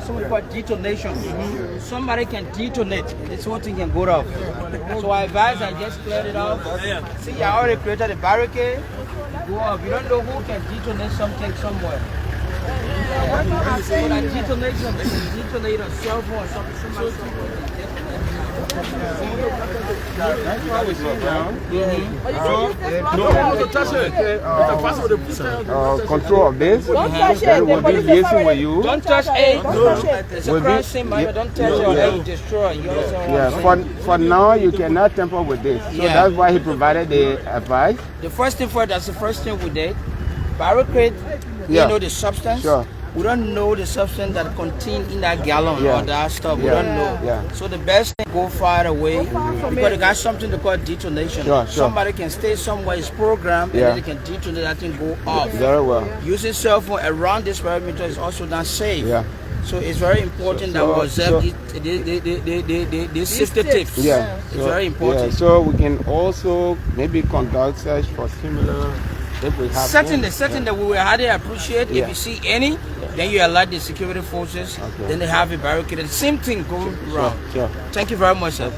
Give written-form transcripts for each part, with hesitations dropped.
somebody called detonation. Somebody can detonate. This whole thing can go off. So I advise I just cleared it off. See, I already created a barricade. Go off. You don't know who can detonate something somewhere. So that detonation is detonate a cell phone or something. Somebody control of this. Don't touch it. We'll be liaising with you. Don't touch it. It's a crime scene, man. Don't touch it or they will destroy. You understand? For now, you cannot tamper with this. So that's why he provided the advice. The first thing that's the first thing we did. Barricade, you know the substance. Sure. We don't know the substance that contained in that gallon or that stuff. We don't know. So the best thing, go far away because they got something to call detonation. Somebody can stay somewhere, it's programmed, and then they can detonate that thing, go off. Very well. Using cell phone around this perimeter is also not safe. So it's very important that we observe these safety tips. It's very important. So we can also maybe conduct search for similar. If we have certain that we will highly appreciate. If you see any, then you alert the security forces. Then they have a barricade. The same thing going around. Thank you very much, sir.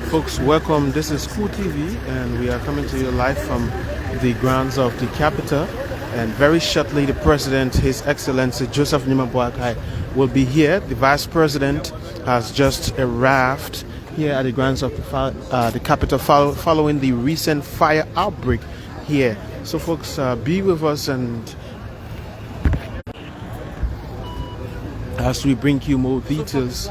Folks, welcome. This is Cool TV, and we are coming to you live from the grounds of the Capitol. And very shortly, the President, His Excellency Joseph Nima Boakai, will be here. The Vice President has just arrived here at the grounds of the Capitol following the recent fire outbreak here. So folks, be with us and as we bring you more details.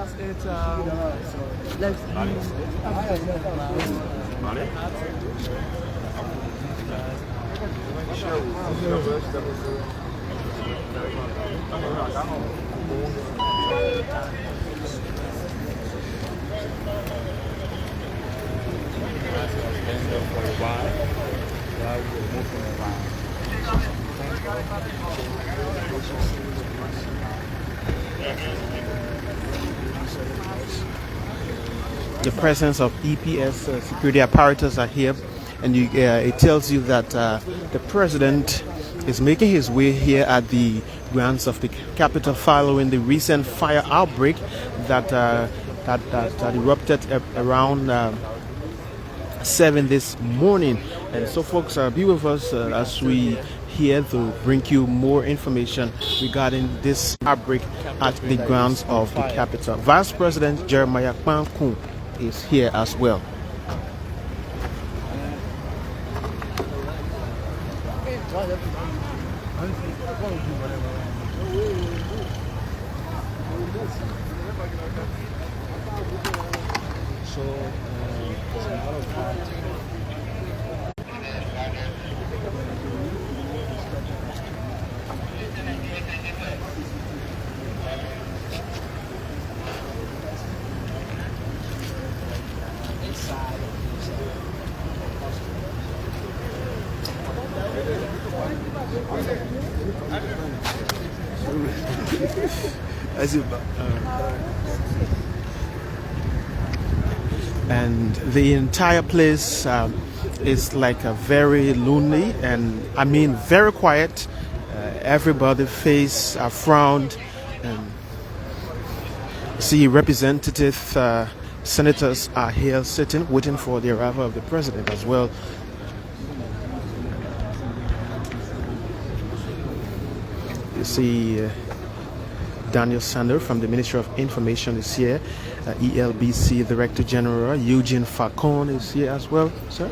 The presence of EPS security apparatus are here, and it tells you that the President is making his way here at the grounds of the Capitol following the recent fire outbreak that erupted around 7 this morning. And so folks, be with us as we here to bring you more information regarding this outbreak at the grounds of the Capitol. Vice President Jeremiah Kpankun is here as well. And the entire place is like a very lonely and I mean very quiet. Everybody's face are frowned, and see representative senators are here sitting waiting for the arrival of the president as well. You see Daniel Sander from the Ministry of Information is here. ELBC Director General Eugene Falcon is here as well, sir.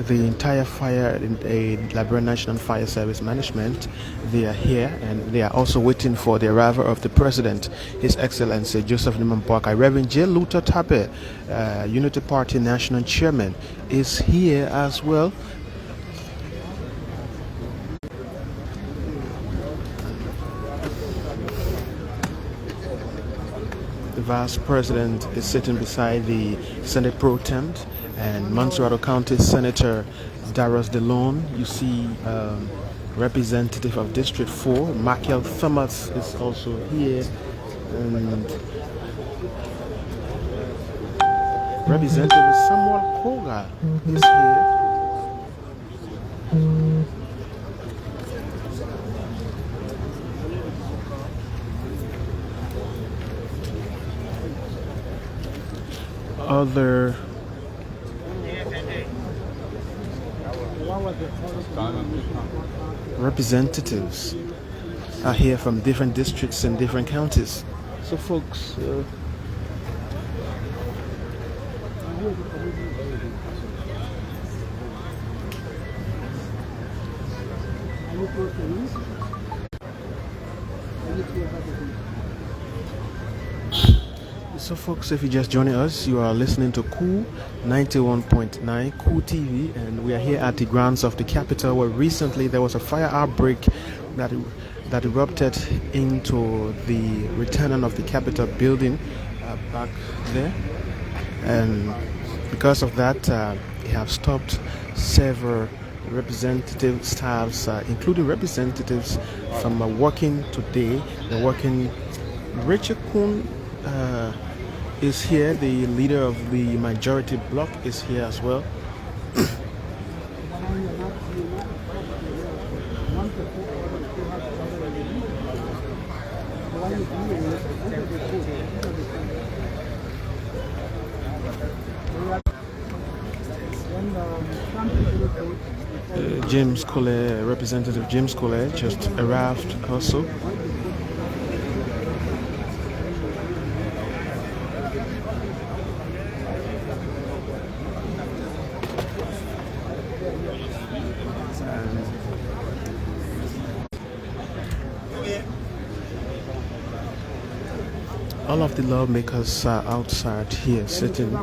The entire fire in a Liberia National Fire Service Management, they are here and they are also waiting for the arrival of the President, His Excellency Joseph Nima Boakai. Reverend J. Luther Tape, Unity Party National Chairman, is here as well. The Vice President is sitting beside the Senate Pro Tem, and Montserrat County Senator Darius DeLone. You see representative of District 4, Michael Thomas, is also here, and Representative Samuel Koga is here. Other representatives are here from different districts and different counties. So folks, if you're just joining us, you are listening to Cool 91.9 Cool TV, and we are here at the grounds of the Capitol, where recently there was a fire outbreak that erupted into the return of the Capitol building back there, and because of that, they have stopped several representative staffs, including representatives from working today. They're working. Richard Kuhn is here, the leader of the majority bloc is here as well. James Cole, Representative James Cole, just arrived also. All of the lawmakers are outside here, sitting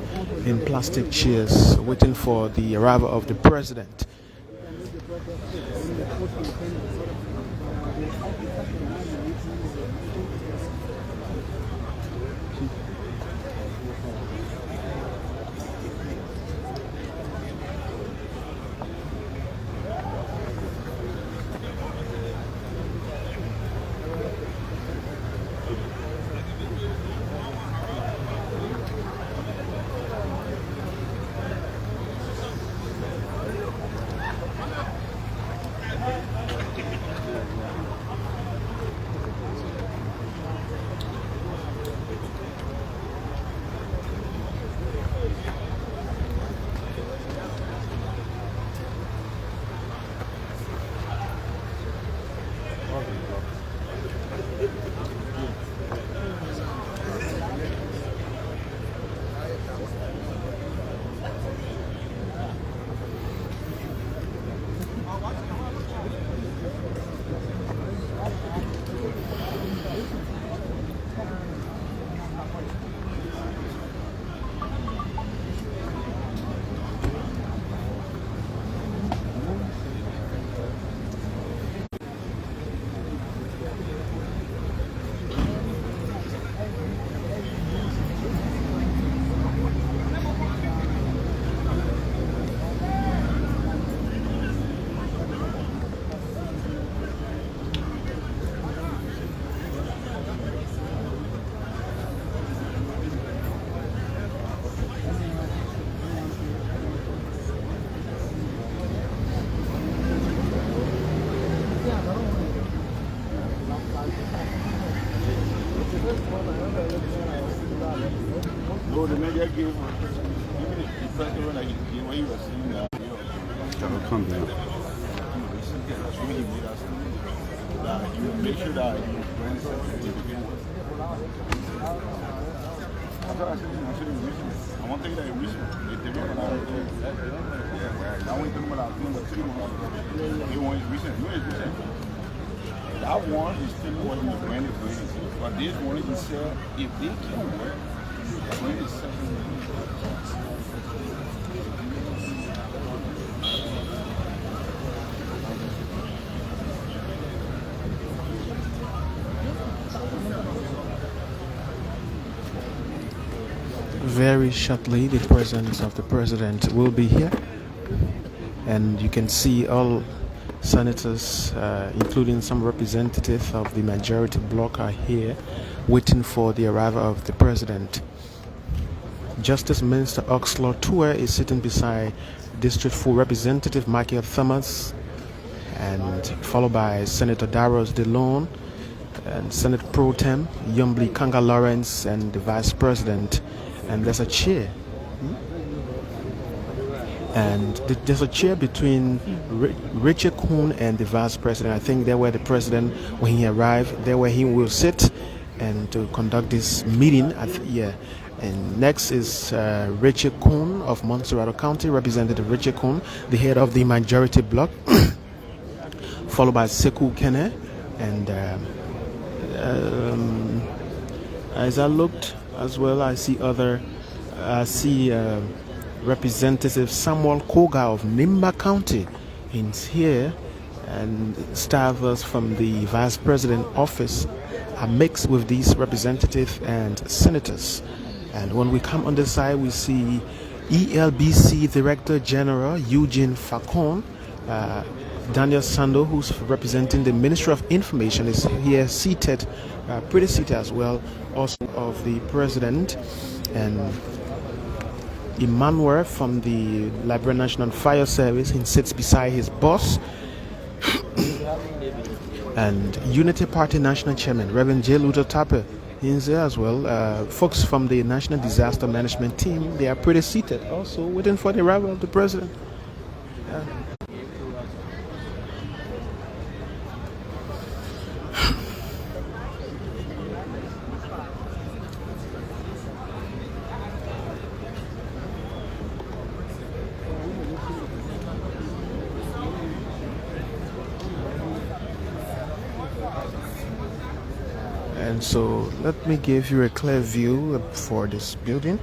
in plastic chairs, waiting for the arrival of the president. Make sure that I want to take that in recent. That one is still one the brand is winning. But this one is sell if they can work, the brand is selling. very shortly the presence of the president will be here, and you can see all senators, including some representatives of the majority bloc, are here waiting for the arrival of the president. Justice Minister Oxlor Tour is sitting beside District 4 Representative Michael Thomas, and followed by Senator Darros DeLone and Senate Pro Tem Yumbli Kanga Lawrence and the Vice President. And there's a chair. And there's a chair between Richard Kuhn and the Vice President. I think there where the President, when he arrived, there where he will sit and to conduct this meeting. And next is Richard Kuhn of Montserrat County, Representative Richard Kuhn, the head of the majority bloc, followed by Sekou Kene. And as I looked as well, I see Representative Samuel Koga of Nimba County is here, and staffers from the Vice President office are mixed with these representatives and senators. And when we come on the side, we see ELBC Director General Eugene Facon, Daniel Sando, who's representing the Ministry of Information, is here seated, pretty seated as well, also of the President, and Emmanuel from the Liberia National Fire Service, he sits beside his boss, and Unity Party National Chairman Reverend J. Luther Tapper is there as well. Folks from the National Disaster Management Team, they are pretty seated, also waiting for the arrival of the President. And so let me give you a clear view for this building.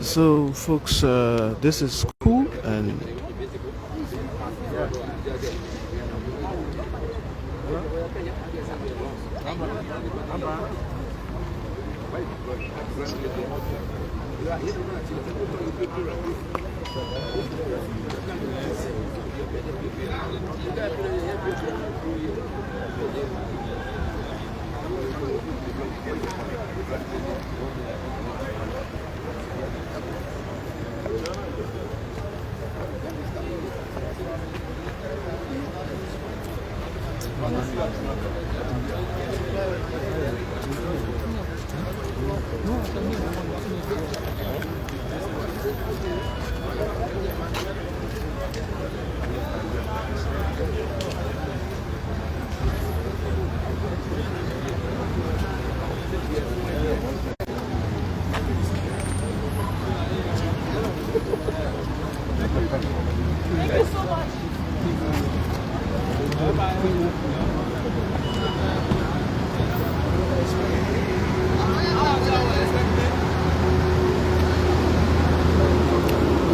So folks, this is cool, and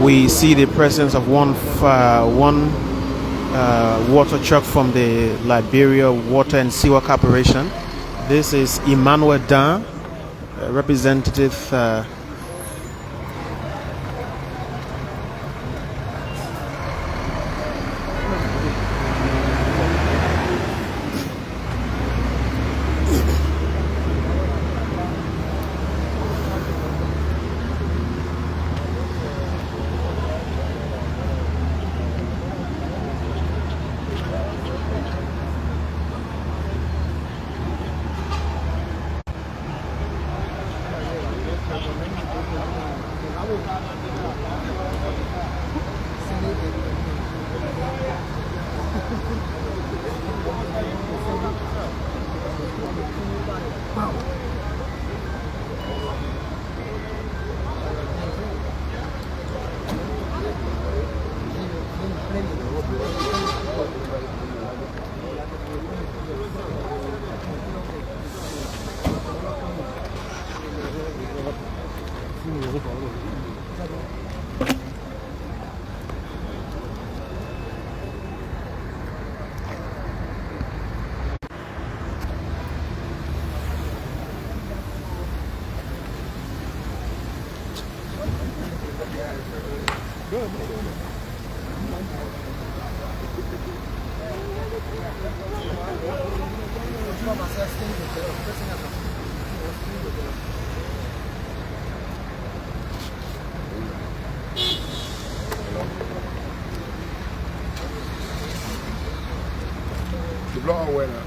we see the presence of one water truck from the Liberia Water and Sewer Corporation. This is Emmanuel Dan, representative. The blower where now?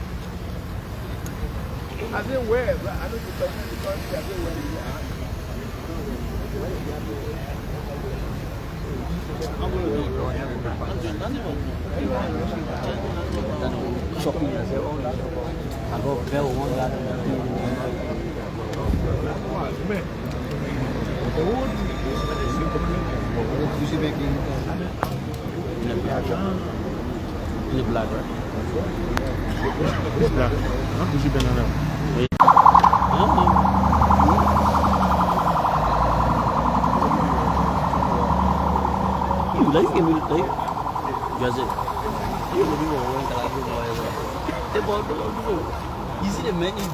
I didn't wear it, but I don't because I didn't wear it. The black, right? It's black. Huh? You should be on You lấy cái mình lấy giờ gì? You will be going to like the ball. You see the many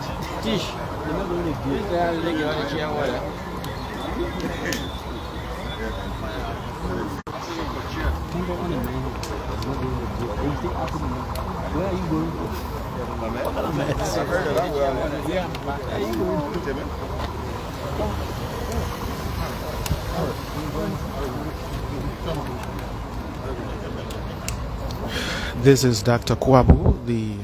dish. The man only good. They are like on the chair water. Don't go on the man. Where are you going? I've heard of that well. Yeah. Where are you going? This is Dr. Kwabu, the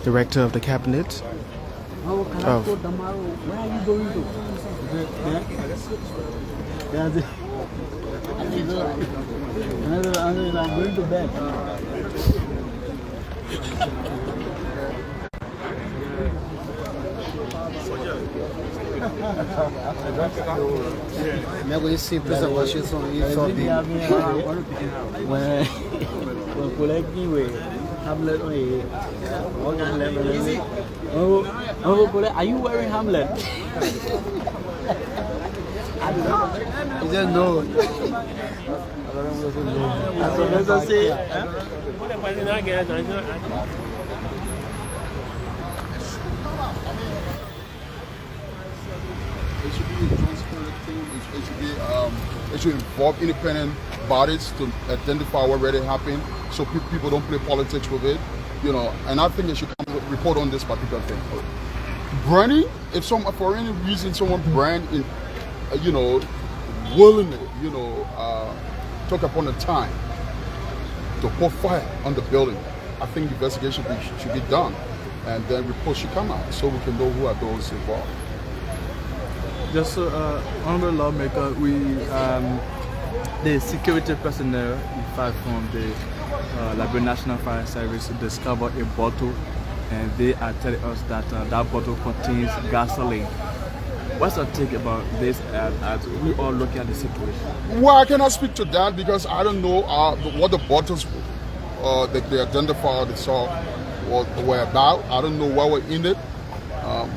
director of the cabinet. Where are you going to? I'm going to bed. मैं कोई simple सा question solve when collecting with Hamlet are you wearing Hamlet? You don't know. It should be a transparent thing. It should involve independent bodies to identify what really happened, so people don't play politics with it, you know. And I think they should come report on this particular thing. Branding, if for any reason someone brand in, you know, willingly, you know, took upon the time to pour fire on the building, I think investigation should be done, and then reports should come out so we can know who are those involved. Just honorable lawmaker, the security personnel, in fact, from the Liberia National Fire Service discovered a bottle, and they are telling us that that bottle contains gasoline. What's your take about this as we all look at the situation? Well, I cannot speak to that because I don't know what the bottles that they identified, they saw, were about. I don't know what were in it.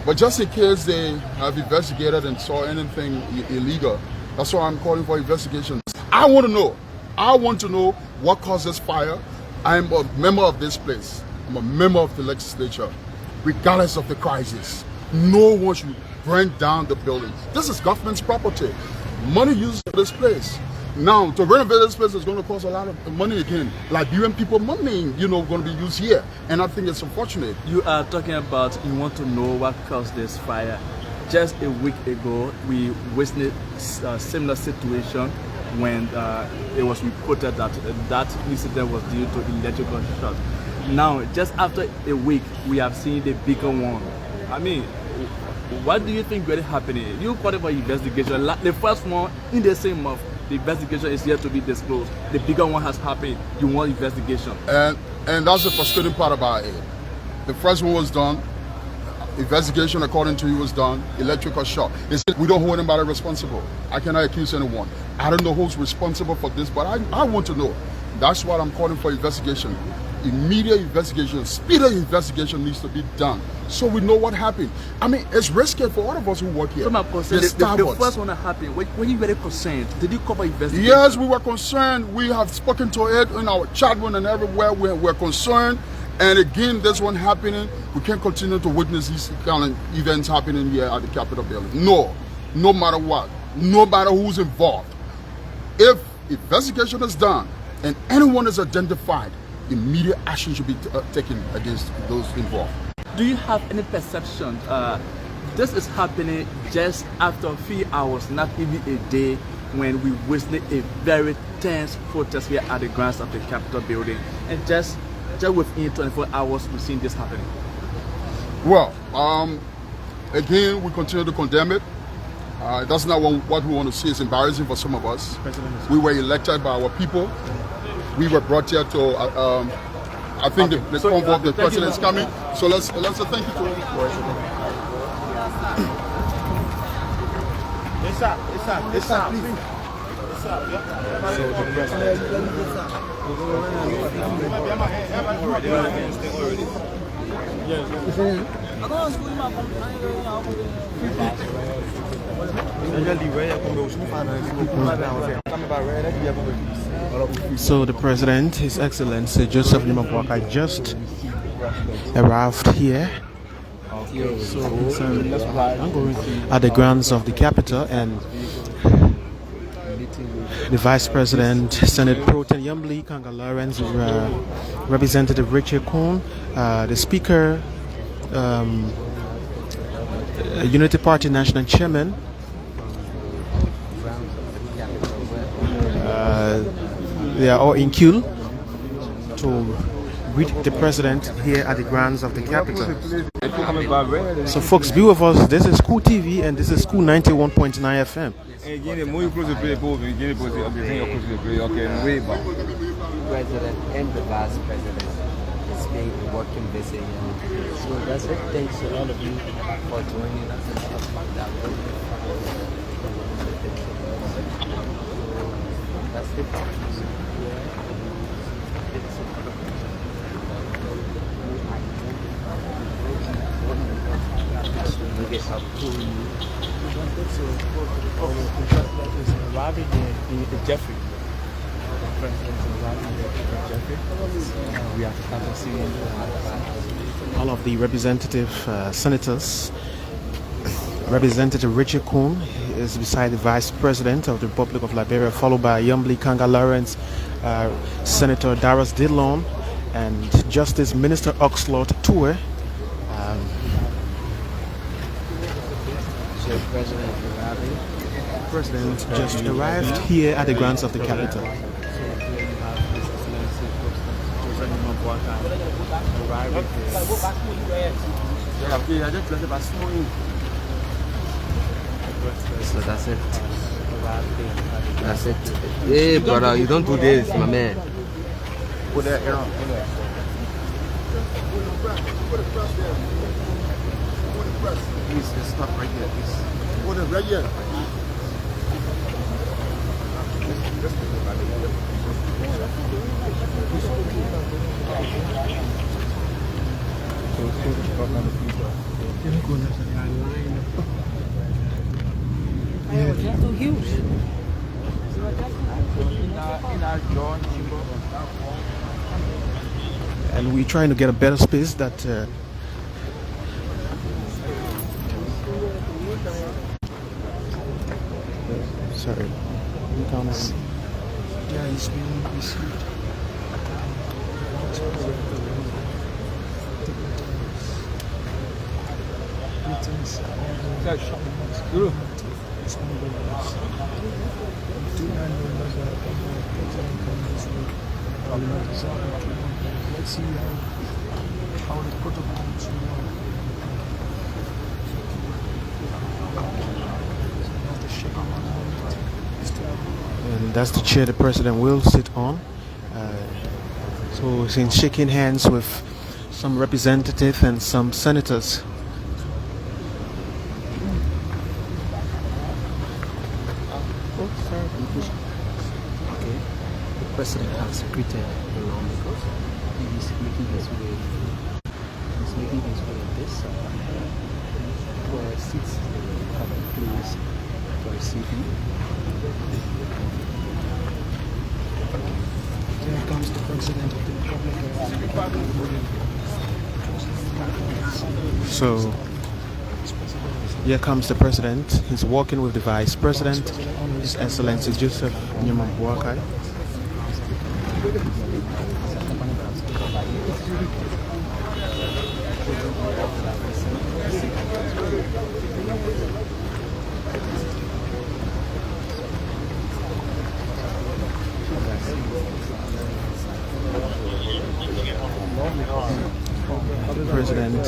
But just in case they have investigated and saw anything illegal, that's why I'm calling for investigations. I want to know. I want to know what caused this fire. I'm a member of this place. I'm a member of the legislature. Regardless of the crisis, no one should burn down the buildings. This is government's property. Money used for this place. Now, to renovate this place is going to cost a lot of money again. Liberian people money, going to be used here. And I think it's unfortunate. You are talking about, you want to know what caused this fire. Just a week ago, we witnessed a similar situation when it was reported that that incident was due to electrical short. Now, just after a week, we have seen the bigger one. I mean, what do you think really happening? You called it for investigation. The first one in the same month, the investigation is yet to be disclosed. The bigger one has happened. You want investigation. And that's the frustrating part about it. The first one was done. Investigation, according to you, was done. Electrical shock. They said we don't hold anybody responsible. I cannot accuse anyone. I don't know who's responsible for this, but I want to know. That's why I'm calling for investigation. Immediate investigation, speedy investigation needs to be done so we know what happened. I mean, it's risky for all of us who work here. From my concern, the first one that happened, were you very concerned? Did you cover investigation? Yes, we were concerned. We have spoken to it in our chat room and everywhere. We're concerned. And again, this one happening, we can't continue to witness these kind of events happening here at the Capitol building. No matter what, no matter who's involved. If investigation is done and anyone is identified, immediate action should be taken against those involved. Do you have any perception this is happening just after a few hours, not even a day, when we witnessed a very tense protest here at the grounds of the Capitol building, and just within 24 hours we've seen this happening? Well, again, we continue to condemn it. That's not what we want to see. It's embarrassing for some of us. We were elected by our people. We were brought here to, I think the convoy of the president is coming. So let's say thank you to him. So the President, His Excellency Joseph Boakai, just arrived here at the grounds of the Capitol, and the Vice President, Senate Pro Tem Yambli Kanga Lawrence, Representative Richard Kuhn, the Speaker, Unity Party National Chairman, they are all in queue to greet the President here at the grounds of the Capitol. So folks, be with us. This is School TV and this is School 91.9 FM. President and the Vice President is being working busy. So that's it. Thanks to all of you for joining us and helping that way. That's it. Arriving in Jeffrey. The President is arriving in Jeffrey. We have to start to see all of the representative senators. Representative Richard Kuhn is beside the Vice President of the Republic of Liberia, followed by Yambli Kanga Lawrence, Senator Darius Dillon, and Justice Minister Oxlot Toure. The President just arrived here at the grounds of the Capitol. So that's it. That's it. Hey brother, you don't do this, my man. Put that air on. Please, just stop right here, please. Put it right here. Yeah, it's too huge. and we're trying to get a better space that sorry. Yeah, he's being received. Let's see how the protocol is. And that's the chair the president will sit on. So he's shaking hands with some representatives and some senators. Okay. The president has greeted the lawmakers. He's making his way. He's making his way at this. Where seats have been placed for receiving. Here comes the president of the Republic. So here comes the president. He's walking with the vice president, His Excellency Joseph Nyuma Boakai. The president.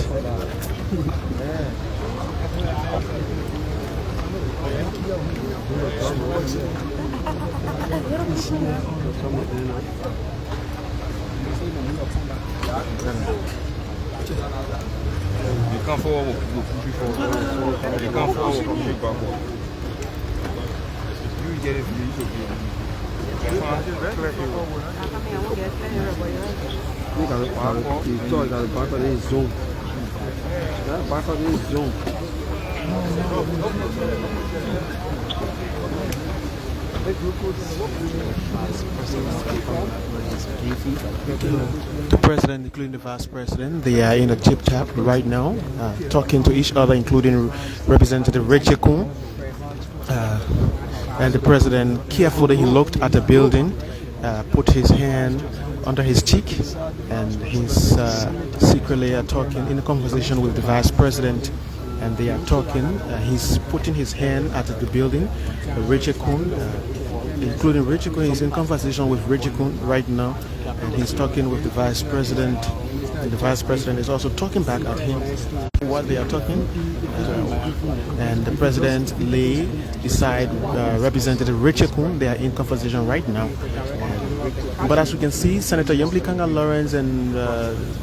You come forward, we'll push you forward. You come forward, we'll push you backward. You get it from me, so The president, including the vice president, they are in a chip chat right now, talking to each other, including Representative Richie Kuhn. And the president carefully he looked at the building, put his hand under his cheek, and he's secretly talking in a conversation with the vice president. And they are talking. He's putting his hand at the building. Richie Kuhn, including Richie Kuhn, he's in conversation with Richie Kuhn right now, and he's talking with the vice president. And the vice president is also talking back at him. What they are talking, and the president lay beside Representative Richie Kuhn. They are in conversation right now. But as we can see, Senator Yambli Kanga Lawrence and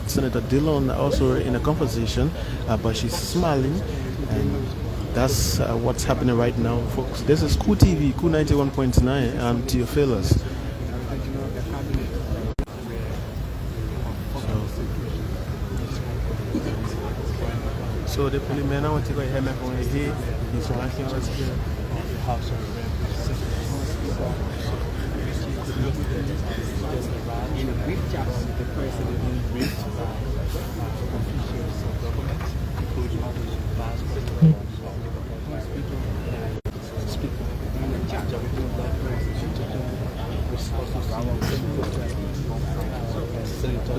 Senator Dillon are also in a conversation, but she's smiling, and that's what's happening right now, folks. This is Cool TV, Cool 91.9. I'm Theophilus. So the policeman now want to go ahead and from here. He's working right here on the House of In a brief chat, the president briefed officials of government, including the vice president, speaker, in a chat with the president.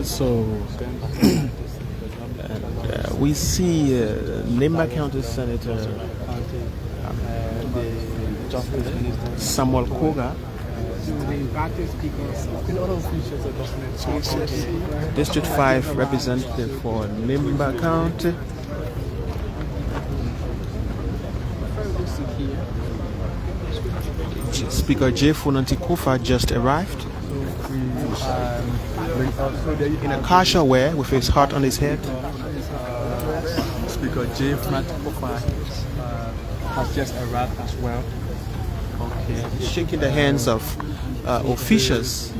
So we see Nimba County Senator Samuel Koga, District 5 representative for Nimba County. Speaker J. Funanti Kufa just arrived in a casual wear with his hat on his head. Speaker J. Funanti Kufa has just arrived as well. Okay. Shaking the hands of officials,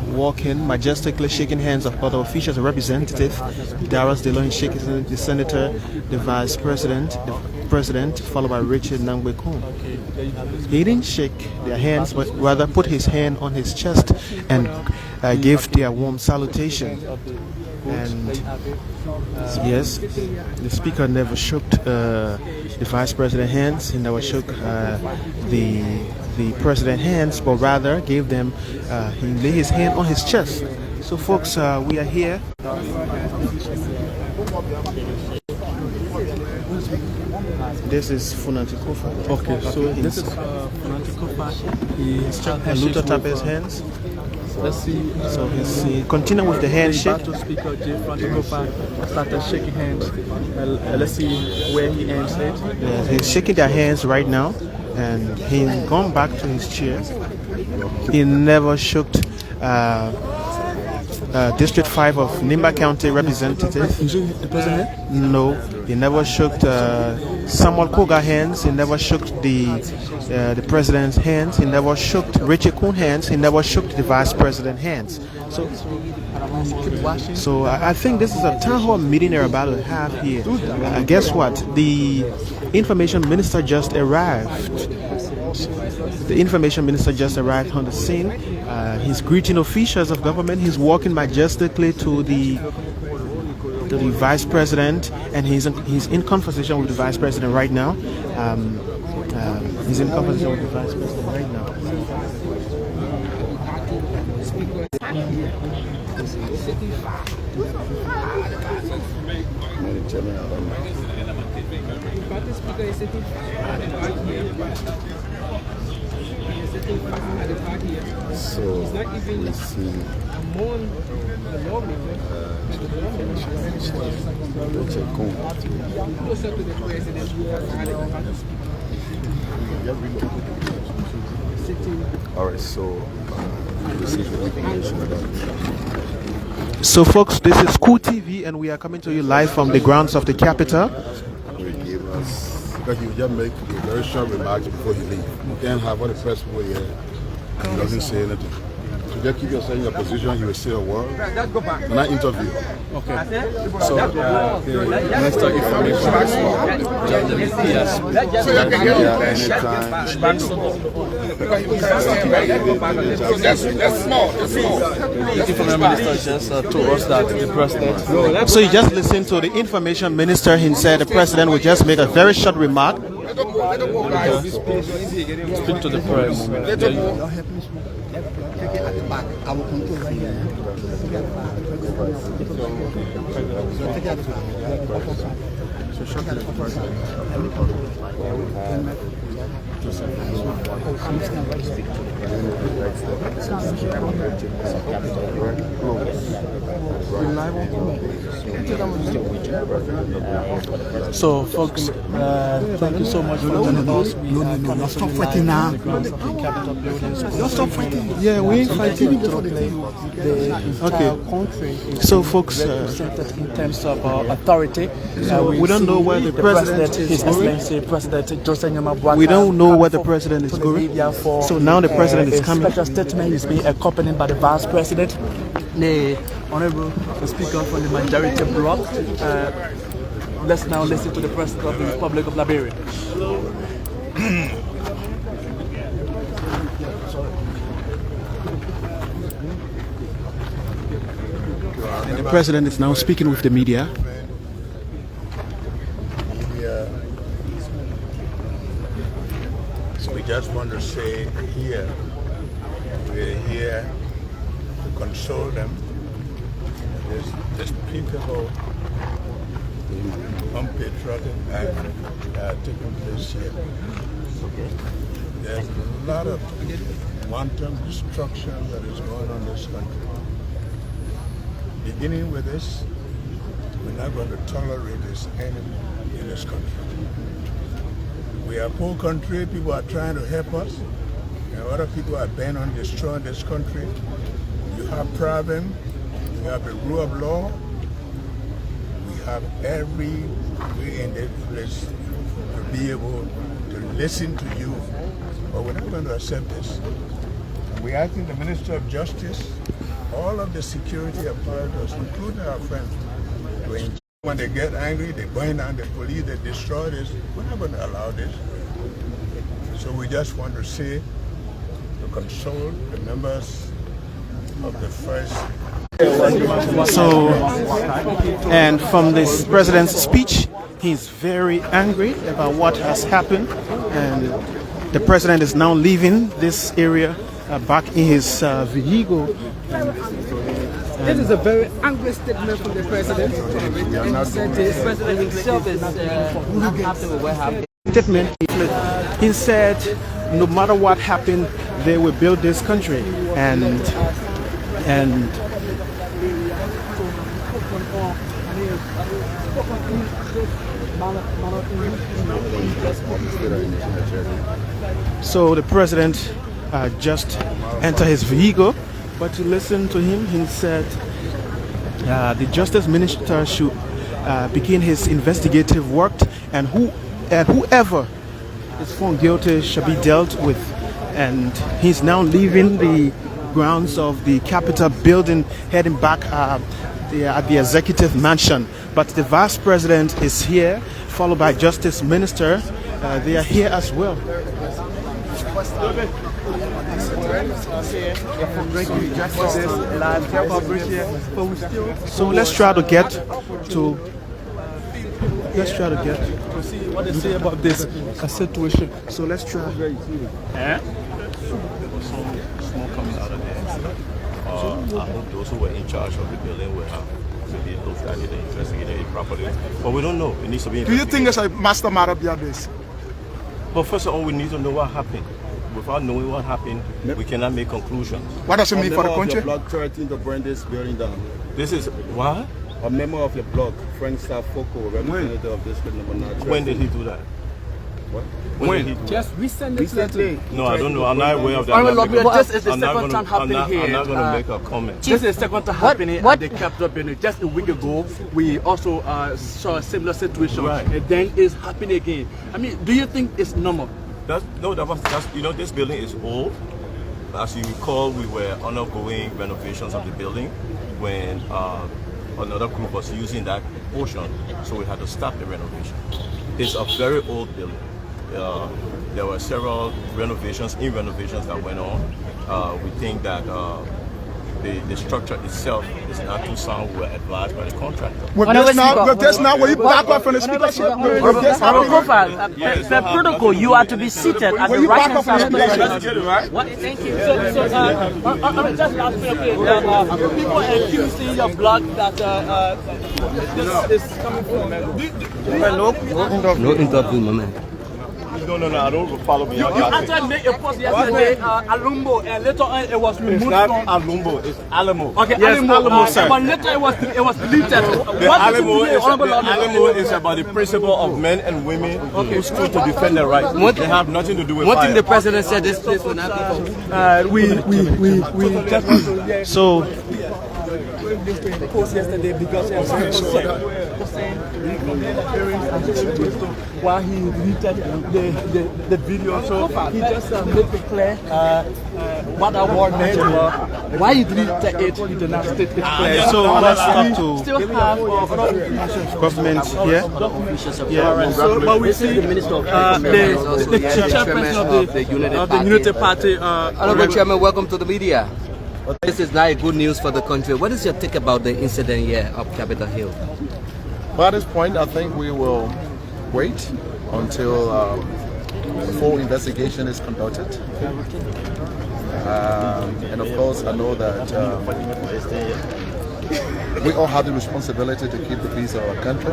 walking majestically, shaking hands of other officials, a representative, Darius DeLong shaking the senator, the vice president, followed by Richard Nangwe Kuhn. He didn't shake their hands, but rather put his hand on his chest and gave their warm salutation. And yes, the speaker never shook the vice president's hands. He never shook the president's hands, but rather gave them, he laid his hand on his chest. So folks, we are here. This is Funanti Kofa. Okay, so this is Funanti Kofa. He Luther Tape's hands. Let's see. So he continue with the handshake. The speaker, Funanti Kofa, started shaking hands. Let's see where he ends it. Yes, he's shaking their hands right now, and he's gone back to his chair. He never shook District 5 of Nimba County representative. The president? No, he never shook Samuel Koga hands. He never shook the president's hands. He never shook Richie Kuhn's hands. He never shook the vice president's hands. So I think this is a town hall meeting they're about to have here. Guess what? The information minister just arrived. The information minister just arrived on the scene. He's greeting officials of government. He's walking majestically to the vice president, and he's in conversation with the vice president right now. He's in conversation with the vice president right now. So we see all right, so this is the information about. So folks, this is Cool TV, and we are coming to you live from the grounds of the Capitol. Because he will just make very short remarks before he leaves. You can't have all the press people here. He doesn't say anything. So just keep yourself in your position. He will say a word. And I interview. Okay. So the minister information That's small. the information minister just told us that the president. So you just listened to the information minister. He said the president will just make a very short remark. Speak to the press. I will control right here. So, folks, thank you so much for joining us. No, stop fighting now. Stop fighting. Yeah, we ain't fighting. Okay. Country is so, folks, represented in terms of authority. We don't know where the president is His going. Excellency President Joseph Boakai. We don't know where the president is going. So now the president is coming. A special statement is being accompanied by the vice president, the honorable speaker from the majority bloc. Let's now listen to the president of the Republic of Liberia. And the president is now speaking with the media. So we just want to say here, we're here to console them. There's people unpatriotic act taking place here. There's a lot of wanton destruction that is going on in this country. Beginning with this, we're not going to tolerate this anymore in this country. We are a poor country, people are trying to help us, and other people are bent on destroying this country. You have problem, you have the rule of law, we have every way in this place to be able to listen to you, but we're not going to accept this. We're asking the Minister of Justice, all of the security apparatus, including our friends, to ensure when they get angry, they burn down the police, they destroy this. We're not going to allow this. So we just want to say, to console the members of the first. So, and from this president's speech, he's very angry about what has happened, and the president is now leaving this area back in his vehicle. This is a very angry statement from the president. The president himself is not happy with what happened. Statement. He said, no matter what happened, they will build this country, and so the president just entered his vehicle, but to listen to him, he said the justice minister should begin his investigative work, and whoever is found guilty shall be dealt with. And he's now leaving the grounds of the Capitol building, heading back at the executive mansion. But the vice president is here, followed by justice minister. They are here as well. So let's try to get to see what they say about this situation. So let's try. Smoke comes out of there. I hope those who were in charge of the building will have to be looked at it and investigated properly. But we don't know. It needs to be. Do you think there's a mastermind behind this? But first of all, we need to know what happened. Without knowing what happened, we cannot make conclusions. What does it mean for the country? Your blog threatening to burn this building down. This is what? A member of your blog, Frank Safoko, representative of District Number 9. When did he do that? What? When did he do Just recently. No, I don't know. I'm not aware of that. This is the second time happening here. I'm not going to make a comment. This is the second time happening at the Capitol building. Just a week ago, we also saw a similar situation, and then it's happening again. I mean, do you think it's normal? This building is old. As you recall, we were undergoing renovations of the building when another group was using that portion, so we had to stop the renovation. It's a very old building. There were several renovations that went on. We think that the structure itself is not too sound. We were advised by the contractor. With this now, will you back up from the speakership? The protocol, you are to be seated at the right hand side of the Thank you. I'm just asking, people accusing your blog that this is coming from. No interview, man. No, I don't follow me. You actually made a post yesterday, Alumbo, and later on it was removed. It's not Alumbo, it's Alamo. Okay, yes, Alamo, sir. But later it was deleted. The Alamo is about the principle of men and women who stood to defend their rights. They have nothing to do with One fire. thing the president said, this place will not be We just want to so post yesterday because while he deleted the video, so he just made it clear what our word meant. Why he deleted it, he did not state it clear. So let's talk to still have government here. So, but we see the minister of the chairperson of the Unity Party. Honorable Chairman, welcome to the media. This is not good news for the country. What is your take about the incident here of Capitol Hill? Well, at this point, I think we will wait until the full investigation is conducted. And of course, I know that we all have the responsibility to keep the peace of our country.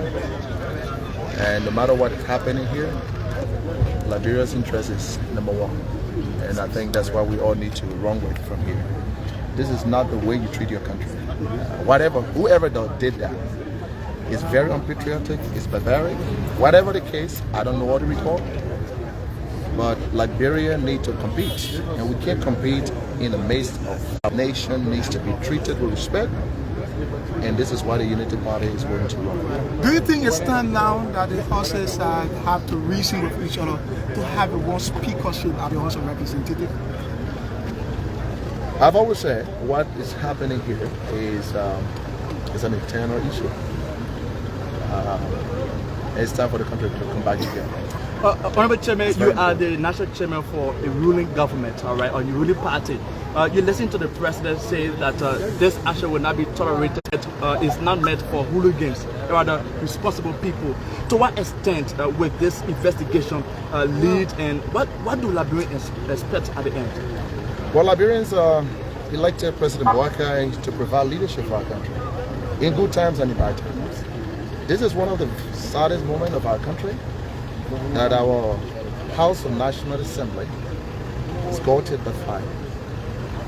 And no matter what is happening here, Liberia's interest is number one. And I think that's why we all need to run with from here. This is not the way you treat your country. Whoever did that is very unpatriotic, it's barbaric. Whatever the case, I don't know what to recall. But Liberia needs to compete. And we can't compete in the midst of our nation needs to be treated with respect. And this is why the Unity Party is willing to run. Do you think it's time now that the horses have to reason with each other to have a one speakership at the House of Representatives? I've always said what is happening here is an internal issue. It's time for the country to come back together. Honorable Chairman, you are the national chairman for a ruling government, all right, or a ruling party. You listen to the president say that this action will not be tolerated. It's not meant for hooligans, rather responsible people. To what extent will this investigation lead, and what do Liberians expect at the end? Well, Liberians elected President Boakai to provide leadership for our country, in good times and in bad times. This is one of the saddest moments of our country, that our House of National Assembly is gutted by fire.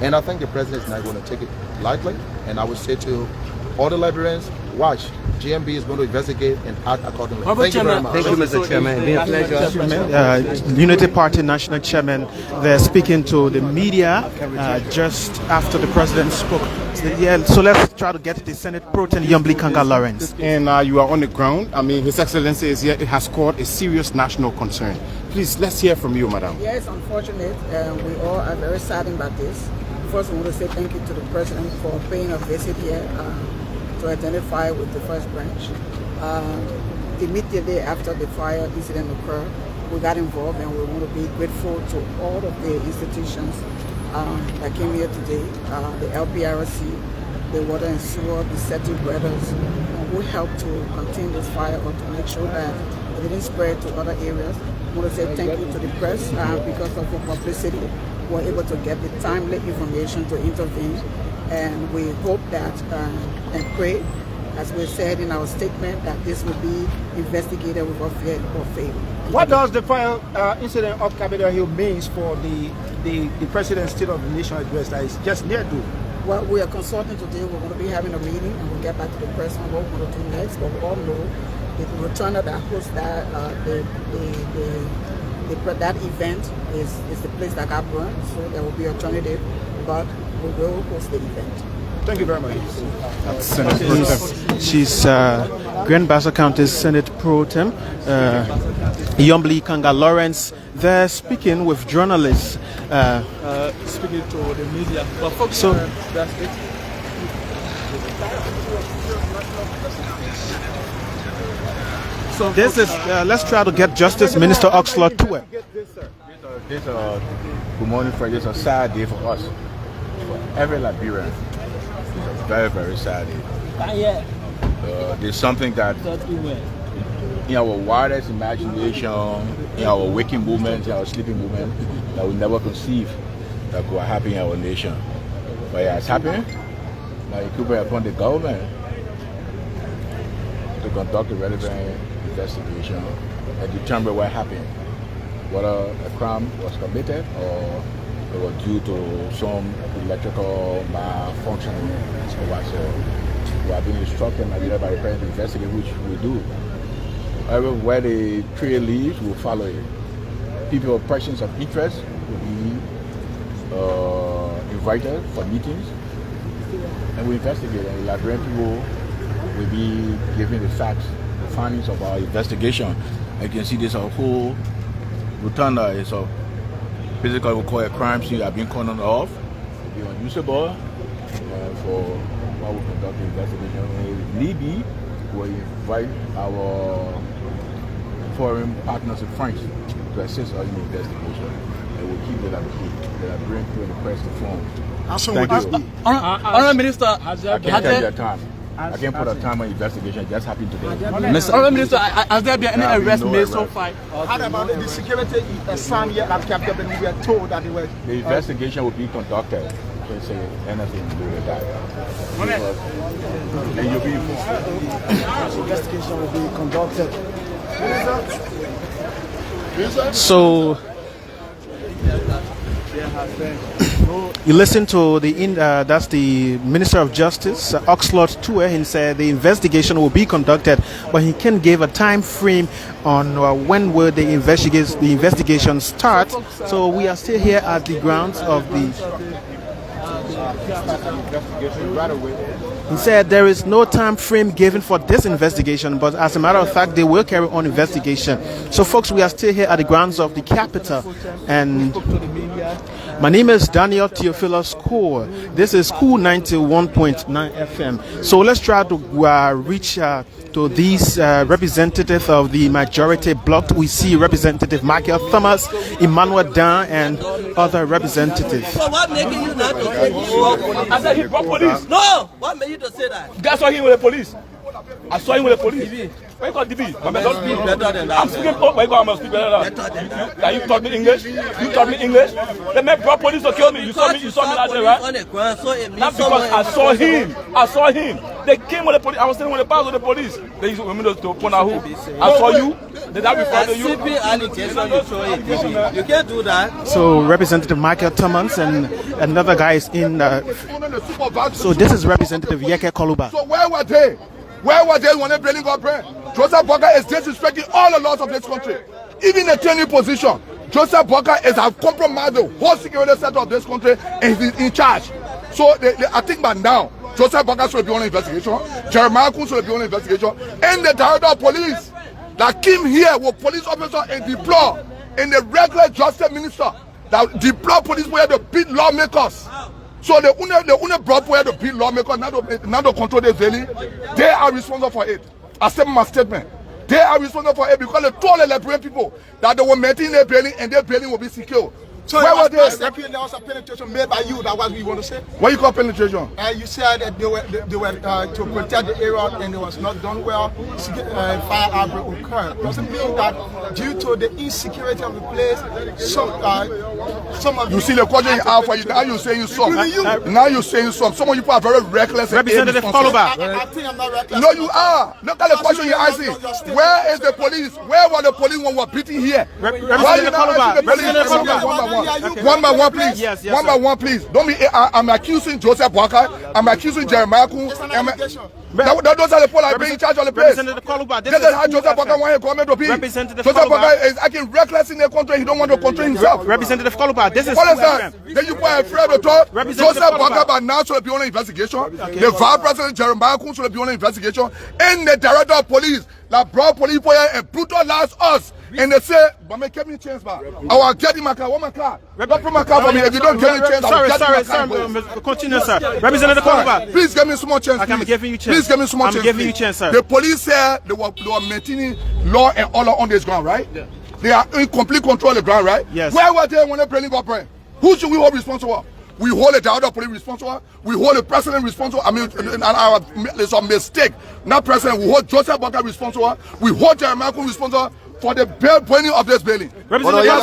And I think the president is not going to take it lightly. And I would say to all the Liberians, watch. GMB is going to investigate and act accordingly. Thank you very much. Thank you, Mr. Chairman. It's been a pleasure. Unity Party National Chairman, they're speaking to the media just after the president spoke. So let's try to get the Senate Pro Tem Yombli Kanga Lawrence. And you are on the ground. I mean, His Excellency is here. It has caused a serious national concern. Please, let's hear from you, Madam. Yes, unfortunate. We all are very saddened about this. First, I want to say thank you to the president for paying a visit here to identify with the first branch. Immediately after the fire incident occurred, we got involved, and we want to be grateful to all of the institutions that came here today, the LPRC, the Water and Sewer, the SETI brothers, who helped to contain this fire or to make sure that it didn't spread to other areas. I want to say thank you to the press because of the publicity. We were able to get the timely information to intervene, and we hope that and pray, as we said in our statement, that this will be investigated without fear or favor. What does the fire incident of Capitol Hill means for the President's State of the Nation address that is just near to? Well, we are consulting today. We're going to be having a meeting, and we'll get back to the press on what we're going to do next. But we all know the returner that hosts that that event is the place that got burned. So there will be alternative, but we will host the event. Thank you very much. That's Senate Pro Tem. She's Grand Bassa County's Senate Pro Tem, Yombli Kanga Lawrence. They're speaking with journalists. Speaking to the media. But folks, so that's it. So this is, let's try to get Justice Minister Oxlade to it. This good morning, Friday. It's a sad day for us, for every Liberian. It's a very, very sad day. There's something that in our wildest imagination, in our waking moments, in our sleeping moments, that we never conceive that could happen in our nation. But it has happened. Now it could be upon the government to conduct a relevant investigation and determine what happened, whether a crime was committed or it was due to some electrical malfunctioning or whatsoever. We have been instructed by the president to investigate, which we do. However, where the trail leads, we'll follow it. People of persons of interest will be invited for meetings, and we investigate, and the Liberian people will be given the facts, the findings of our investigation. You can see this whole rotunda is a basically we call a crime scene that have been cordoned off, to be unusable for while we conduct the investigation. And if need be, we'll invite our foreign partners and friends to assist us in the investigation, and we'll keep the Liberian people in the press informed. Thank you. Honourable Minister, I can't tell you a time. I can't put a time on investigation. Just happened today. Honourable Minister, has there been any arrest made so far? How about the security stand here at Capitol? We were told that they were. The investigation will be conducted. I can't say anything to do with that. And you'll be informed. The investigation will be conducted. So you listen to that's the Minister of Justice, Oxlade Tue. He said the investigation will be conducted, but he can't give a time frame on when will the investigation start. So we are still here at the grounds of the. He said there is no time frame given for this investigation, but as a matter of fact, they will carry on investigation. So, folks, we are still here at the grounds of the Capitol, and My name is Daniel Theophilus Core. This is Cool 91.9 FM. So let's try to reach to these representatives of the majority bloc. We see Representative Michael Thomas, Emmanuel Dan, and other representatives. So what made you not to say this? I said he brought police. No! What made you to say that? Guys saw him with the police. I saw him with the police. Why you call DB? My man, don't speak better than that. I'm speaking. Oh, why you call speak better than that? You taught me English. You taught me English. The man brought police to kill me. You saw me. You saw me last day, right? Not because I saw him. I saw him. They came with the police. I was standing with the bars of the police. They used to point out who. I saw you. Did that refer to you? You can't do that. So Representative Michael Thomas and another guy is in. So this is Representative Yeke Koluba. So where were they? Where were they when they bailing got bread? Joseph Boakai is disrespecting all the laws of this country. Even the training position, Joseph Boakai is have compromised the whole security sector of this country and he's in charge. So I think by now, Joseph Boakai should be on investigation, Jeremiah Kun should be on investigation, and the director of police that came here with police officers and deploy in the regular justice minister that deploy police where they beat lawmakers. So the only brought where the beat lawmakers not to control the daily, they are responsible for it. I said my statement. They are responsible for it because they told the Liberian people that they were maintaining their building and their building will be secure. So where were they? There was a penetration made by you. That what we want to say. What you call penetration? You said that they were to protect the area and it was not done well. Fire outbreak occurred. Doesn't mean that due to the insecurity of the place, some of you see the question you have for you. Now you're saying some. Now you're saying some. Some of you people are very reckless. Representative Koluba. I think I'm not reckless. No, you are. Look at the question you're asking. Where is the police? Where were the police when we were beating here? Representative Koluba. Representative Koluba. One by one, please. Yes, one by one, please. Don't be. I'm accusing Joseph Boakai. I'm accusing Jeremiah Kun. Those are the people that are being in charge of the place. Representative Koluba. This is how Joseph Boakai want his government to be. Representative Joseph Boakai is acting reckless in the country. He don't want to control himself. Representative Koluba. This is what is that? Then you put a afraid of talk. Joseph Boakai by now should be on investigation. The vice president Jeremiah Kun should be on investigation. And the director of police that brought police here and brutalized us. And they say, but me give me chance back. I will get in my car. What my car? Don't put my car for me. If you don't give me chance, I will get in my car. Continue, sir. Representative Koluba. Please give me some more chance. I'm giving you chance. Please give me some more chance. I'm giving you chance, sir. The police said they were maintaining law and order on this ground, right? Yeah. They are in complete control of the ground, right? Yes. Where were they when they bring up bread? Who should we hold responsible? We hold the director of police responsible. We hold the president responsible. I mean, it's a mistake. Not president. We hold Joseph Boakai responsible. We hold Jeremiah Kun responsible for the burning of this building. Representative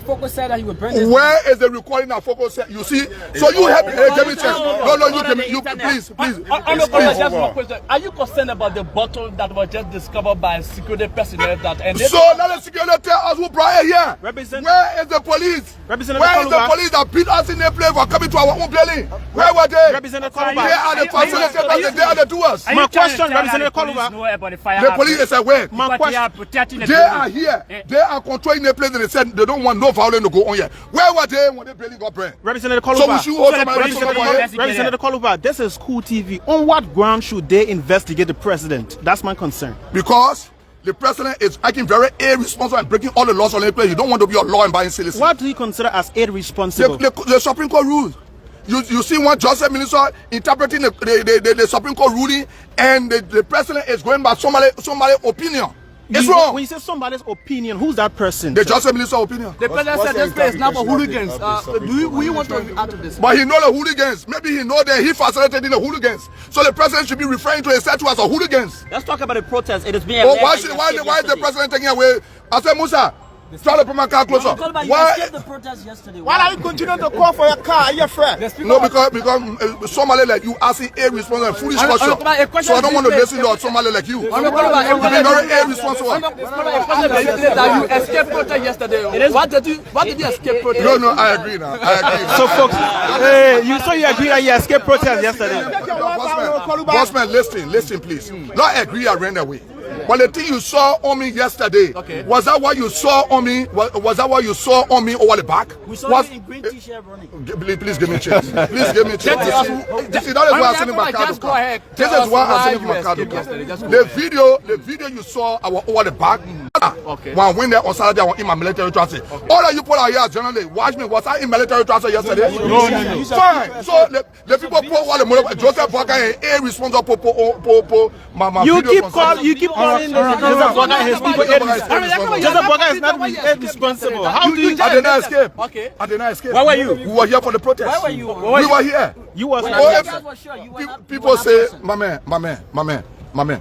Focus said that he would burn this. Where is the recording that Focus said? You see? So you have give me chance. No, you give me. You please. Are you concerned about the bottle that was just discovered by security personnel so let the security tell us who brought it here. Where is the police? Where is the police that beat us in the plane for coming to our own building? Where were they? They are the facilitators. They are the doers. My question, Representative Koluba. The police is aware. My question. They are here. They are controlling the place. They said they don't want no violence to go on here. Where were they when the building got burned? Representative Koluba. So we should hold somebody. Representative Koluba, this is Cool TV. On what ground should they investigate the president? That's my concern. Because the president is acting very irresponsible and breaking all the laws on the place. You don't want to be a law-abiding citizen. What do you consider as irresponsible? The Supreme Court rules. You see one justice minister interpreting the Supreme Court ruling, and the president is going by somebody's opinion. It's wrong. When you say somebody's opinion, who's that person? The justice minister's opinion. The president said this place is not for hooligans. We want to add to this. But he know the hooligans. Maybe he know that he facilitated the hooligans. So the president should be referring to a statue as a hooligans. Let's talk about the protest. It is being. Why is the president taking away? I said, Musa, try to put my car closer. Why the protest yesterday? Why are you continuing to call for your car? Are you afraid? No, because somebody like you asking irresponsible and foolish question. So I don't want to listen to somebody like you. You've been very irresponsible. That you escaped protest yesterday. What did you escape protest? No, I agree now. So folks, you agree that you escaped protest yesterday? Bossman, listen, please. Not agree, I ran away. But the thing you saw on me yesterday, was that what you saw on me? Was that what you saw on me over the back? We saw you in green t-shirt running. Please give me a chance. Please give me a chance. You see, that is why I'm sending my card. This is why I'm sending my card. The video you saw over the back. When I went there on Saturday, I was in my military transit. All of you put out here generally, watch me. Was I in military transit yesterday? No. Fine. So the people put all the money. Joseph Boakai is irresponsible. You keep calling Joseph Boakai and his people irresponsible. Joseph Boakai is not irresponsible. How do you? I did not escape. Okay. I did not escape. Where were you? We were here for the protest. Where were you? We were here. You was People say, my man,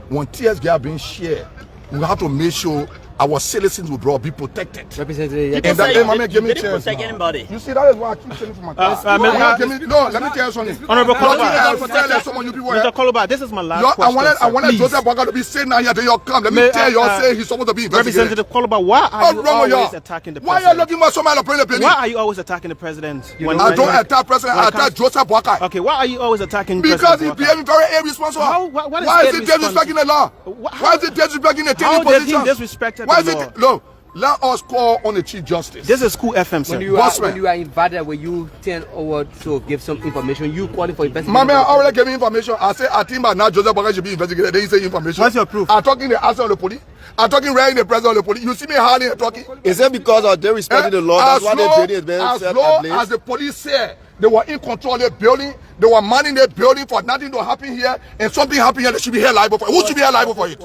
when tears get being shared, we have to make sure our citizens will be protected. Representative, and that, my man, give me a chance. Protect anybody. You see, that is why I keep sending for my car. No, let me tell you something. Honorable Koloba, this is my last question. I wanted Joseph Boakai to be sitting down here. Then you come. Let me tell you, say he's supposed to be investigated. Representative Koloba, why are you always attacking the president? Why are you looking for somebody to bring the plane? Why are you always attacking the president? I don't attack president. I attack Joseph Boakai. Okay, why are you always attacking? Because he's behaving very irresponsible. Why is he disrespecting the law? Why is he disrespecting the training position? How does he disrespect the law? Look. Let us call on the Chief Justice. This is School FM, sir. When you are invited, when you turn over to give some information, you calling for investigation. My man already gave me information. I say, I think by now Joseph Boakai should be investigated. Then he say information. What's your proof? I'm talking the answer of the police. I'm talking right in the presence of the police. You see me hardly talking. Is it because of they respecting the law? That's why they're doing it. As long as the police said they were in control of the building, they were manning the building for nothing to happen here, and something happened here, they should be held liable for it. Who should be held liable for it?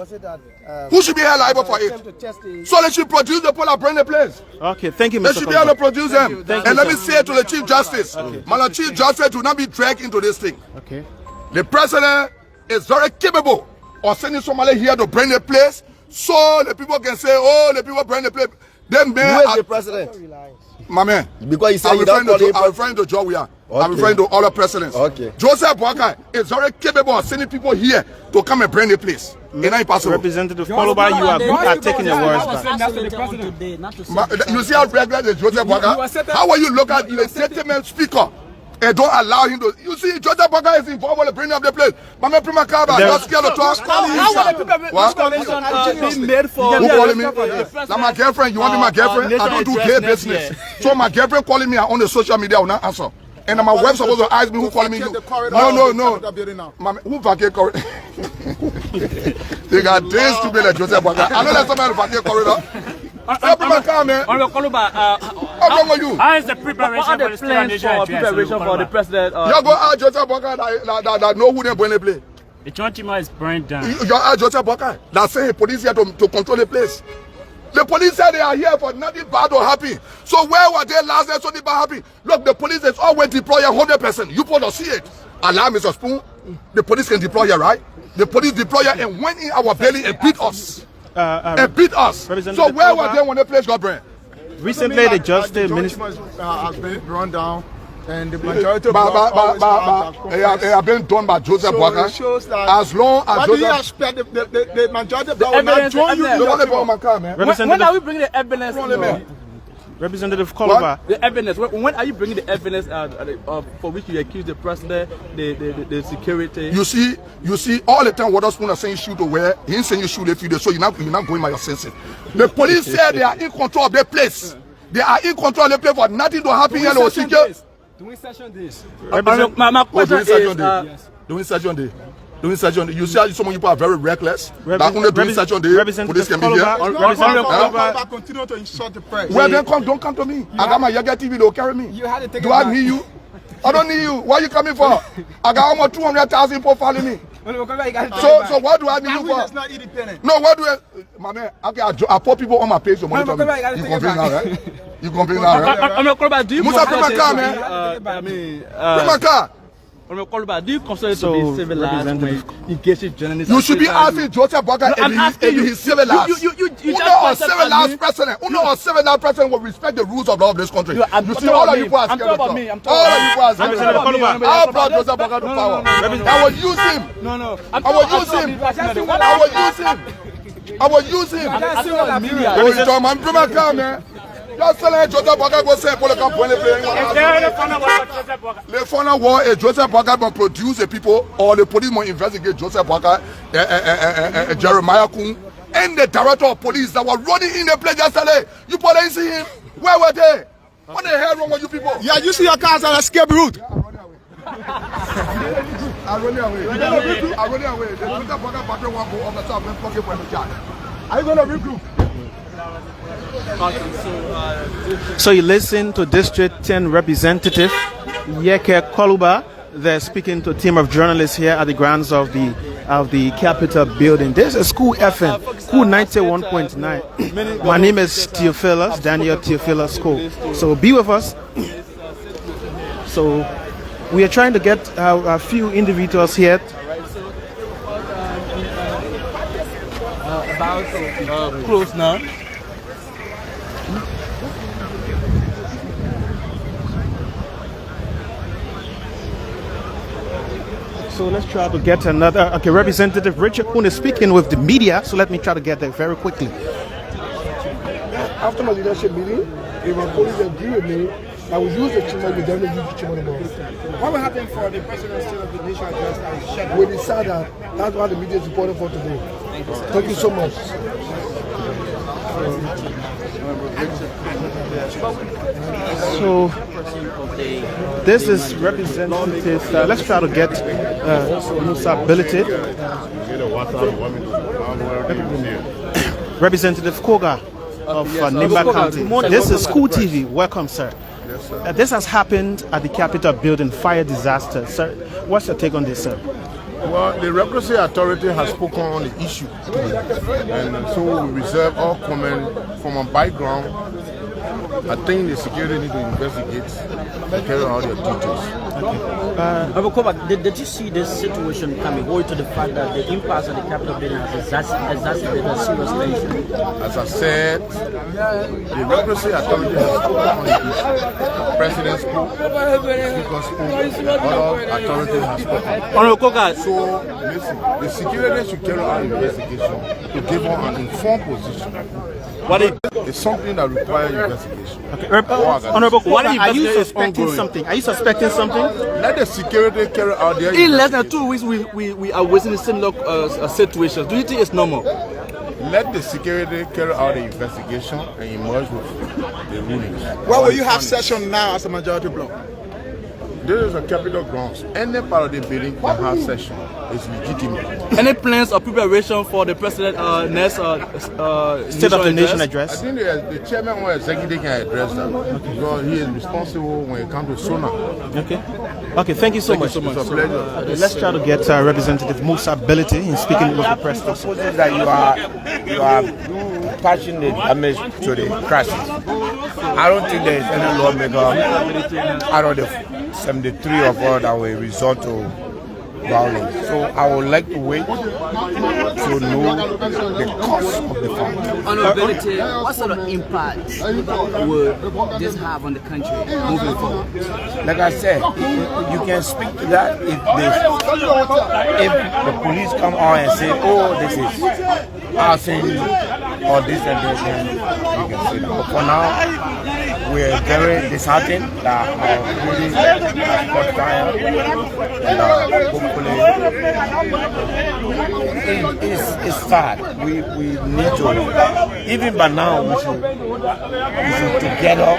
Who should be held liable for it? So they should produce the people that bring the place. Okay, thank you, Mr. They should be able to produce them. And let me say to the Chief Justice, the Chief Justice do not be dragged into this thing. Okay. The president is very capable of sending somebody here to bring the place, so the people can say, oh, the people bring the place. Then who is the president? My man, because he said I'm referring to Joe. Okay. I'm referring to all the presidents. Okay. Joseph Boakai is very capable of sending people here to come and bring the place. It's not impossible. Representative Koloba, you are taking your words back. You see how regular is Joseph Boakai? How will you look at the statement speaker and don't allow him to? You see, Joseph Boakai is involved with bringing up the place. My man, Prima Kaba, you're scared to talk. Who calling me? Now my girlfriend, you want to be my girlfriend? I don't do gay business. So my girlfriend calling me on the social media, I will not answer. And my wife supposed to ask me who calling me. No. Who vacate corridor? They got days to be like Joseph Boakai. I know there's somebody vacate corridor. How is the preparation for the president? You go out Joseph Boakai that know who they bring the play. The Chontima is burned down. You out Joseph Boakai that say police here to control the place. The police said they are here for nothing bad or happy. So where were they last night? Something bad happy. Look, the police is always deployed 100%. You probably see it. Allow Mr. Spoon. The police can deploy here, right? The police deploy here and went in our belly and beat us. So where were they when the place got burned? Recently, the Justice Minister has been run down, and the majority of it has been done by Joseph Boakai. As long as what do you expect the majority of will not join you? When are we bringing the evidence? Representative Koloba. The evidence. When are you bringing the evidence for which you accuse the president, the security? You see, all the time Waterspoon are saying shoot away. He ain't saying you shoot a few days, so you're not going by your senses. The police said they are in control of their place. They are in control of the place for nothing to happen here. Doing session days. My question is doing session day. Doing session day. You see how some of you are very reckless. That only doing session day. Police can be here. Continue to insult the press. Well, then don't come to me. I got my Yaga TV. They'll carry me. Do I need you? I don't need you. Why are you coming for? I got almost 200,000 people following me. So what do I need you for? It's not independent. No, what do I? My man, okay, I put people on my page to monitor me. You complain now, right? You complain now, right? Do you Musa, bring my car, man. Bring my car. Do you consider it to be civilized in case it's journalists? You should be asking Joseph Boakai if he's civilized. You know a civilized president. You know a civilized president will respect the rules of law of this country. You see, all of you are scared of talk. All of you are scared of talk. I'll bring Joseph Boakai to power. I will use him. No. I will use him. I will use him. I'm bring my car, man. Just tell Joseph Boakai go say pour le camp pour les players. Le final war is Joseph Boakai will produce the people or the police will investigate Joseph Boakai, Jeremiah Kun, and the director of police that were running in the place yesterday. You didn't see him? Where were they? What the hell wrong with you people? Yeah, you see your cars on escape route. I'm running away. I'm running away. The Twitter Boakai battery won't go up the top and plug it for the charge. Are you going to regroup? So you listen to District 10 Representative Yeke Koluba. They're speaking to a team of journalists here at the grounds of the Capitol building. This is School FM, School 91.9. My name is Theophilus, Daniel Theophilus School. So be with us. So we are trying to get a few individuals here. About close now. So let's try to get another. Okay, Representative Richard Kuhn is speaking with the media. So let me try to get there very quickly. After my leadership meeting, if my colleagues agree with me, I will use the chamber, we definitely use the chamber more. What will happen for the president's State of the Nation address that is scheduled? We decided that that's why the media is important for today. Thank you so much. So this is Representative. Let's try to get Musa ability. Representative Koga of Nimba County. This is School TV. Welcome, sir. Yes, sir. This has happened at the Capitol building, fire disaster. Sir, what's your take on this, sir? Well, the Regulatory Authority has spoken on the issue, and so we reserve all comment from a background. I think the security need to investigate and carry out their duties. Did you see this situation coming, owing to the fact that the impasse at the Capitol building has exacerbated a serious tension? As I said, the Regulatory Authority has spoken on the issue. The President spoke, Speaker spoke, other authorities have spoken. So, listen, the security should carry out an investigation to give her an informed position. It's something that requires investigation. Okay. Honorable Koga, are you suspecting something? Are you suspecting something? Let the security carry out their In less than 2 weeks, we are witnessing similar situations. Do you think it's normal? Let the security carry out the investigation and emerge with the rulings. Where will you have session now as a majority bloc? This is a Capitol grounds. Any part of the building can have session. It's legitimate. Any plans or preparation for the president next State of the Nation address? I think the chairman or executive can address that because he is responsible when it comes to SONA. Okay, thank you so much. It's a pleasure. Let's try to get Representative Musa ability in speaking with the press. That you are patching the damage to the crisis. I don't think there is any lawmaker out of the 73 of us that will resort to violence. So I would like to wait to know the cause of the fire. Honorability, what sort of impact would this have on the country moving forward? Like I said, you can speak to that if the police come out and say, oh, this is arson or this and this, then you can say that. But for now, we're very disheartened that our police has caught fire and hopefully it's sad. We need to, even by now, we should together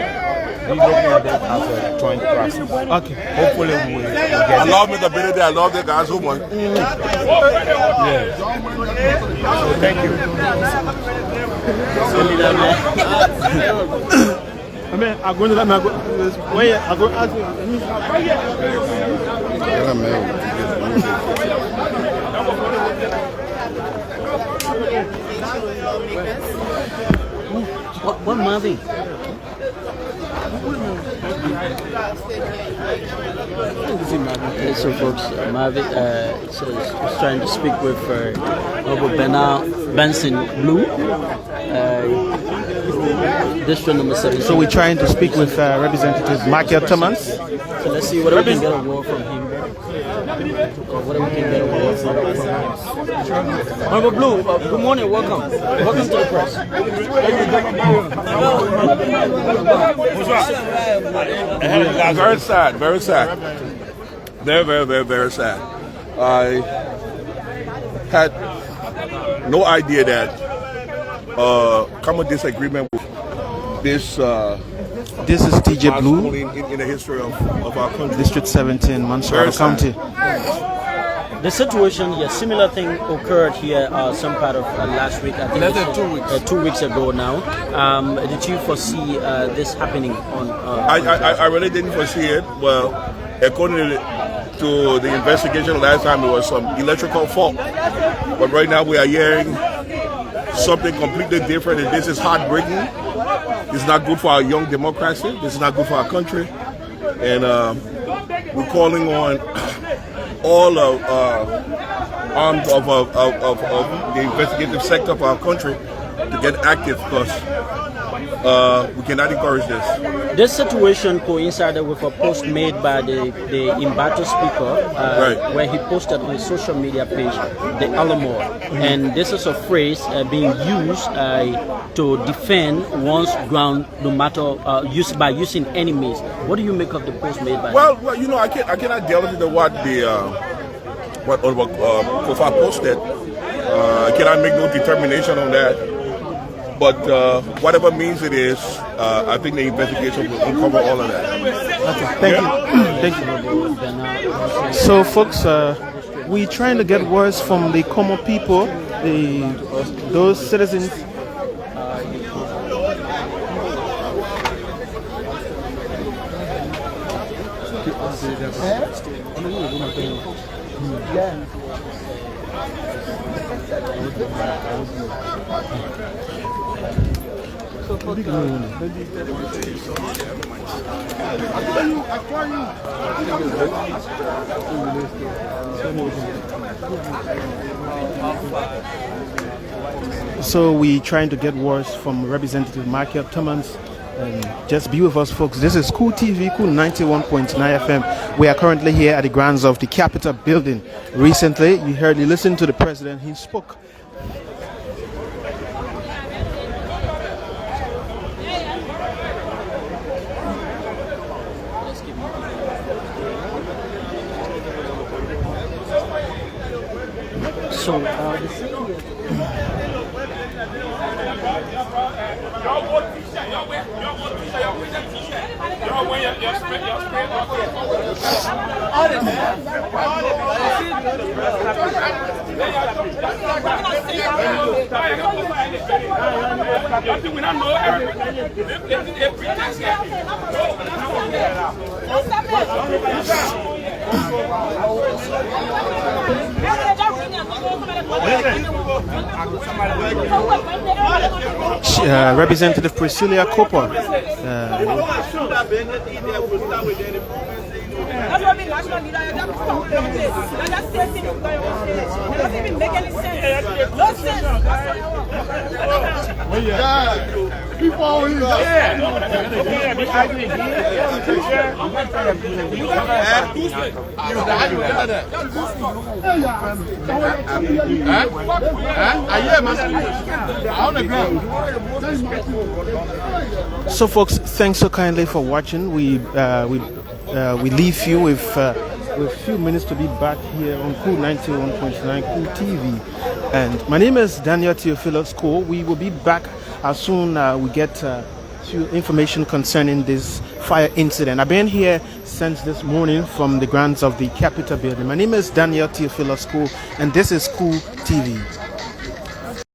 be looking at that as a joint crisis. Okay. Hopefully we will get I love the ability, I love the guys who won. Yes. So thank you. I mean, I'm going to let me go. Wait, I'm going to ask you. What Marvin? So folks, Marvin is trying to speak with Honorable Benson Blue, district number 7. So we're trying to speak with Representative Michael Thomas. So let's see whether we can get a word from him. Whether we can get a word from him. Honorable Blue, good morning, welcome. Welcome to the press. Very sad, very sad. Very sad. I had no idea that common disagreement with this. This is TJ Blue in the history of our country. District 17, Mansoura County. The situation, a similar thing occurred here some part of last week. I think less than 2 weeks. 2 weeks ago now. Did you foresee this happening on? I really didn't foresee it. Well, according to the investigation last time, it was some electrical fault. But right now we are hearing something completely different, and this is heartbreaking. It's not good for our young democracy. This is not good for our country. And we're calling on all arms of the investigative sector of our country to get active, because we cannot encourage this. This situation coincided with a post made by the Imbato speaker, where he posted on his social media page, the Alamo. And this is a phrase being used to defend one's ground, no matter by using enemies. What do you make of the post made by him? Well, you know, I cannot delve into what Kofa posted. I cannot make no determination on that. But whatever means it is, I think the investigation will uncover all of that. Okay, thank you. So, folks, we're trying to get words from the common people, those citizens. So we trying to get words from Representative Michael Thomas. And just be with us, folks. This is Cool TV, Cool 91.9 FM. We are currently here at the grounds of the Capitol building. Recently, you listened to the president. He spoke. So, Representative Priscilla Cooper. That's what I mean, national leader. That statement doesn't even make any sense. No sense. So, folks, thanks so kindly for watching. We leave you with a few minutes to be back here on Cool 91.9 Cool TV. And my name is Daniel Theophilus Cole. We will be back as soon we get few information concerning this fire incident. I've been here since this morning from the grounds of the Capitol building. My name is Daniel Theophilus Cole, and this is Cool TV.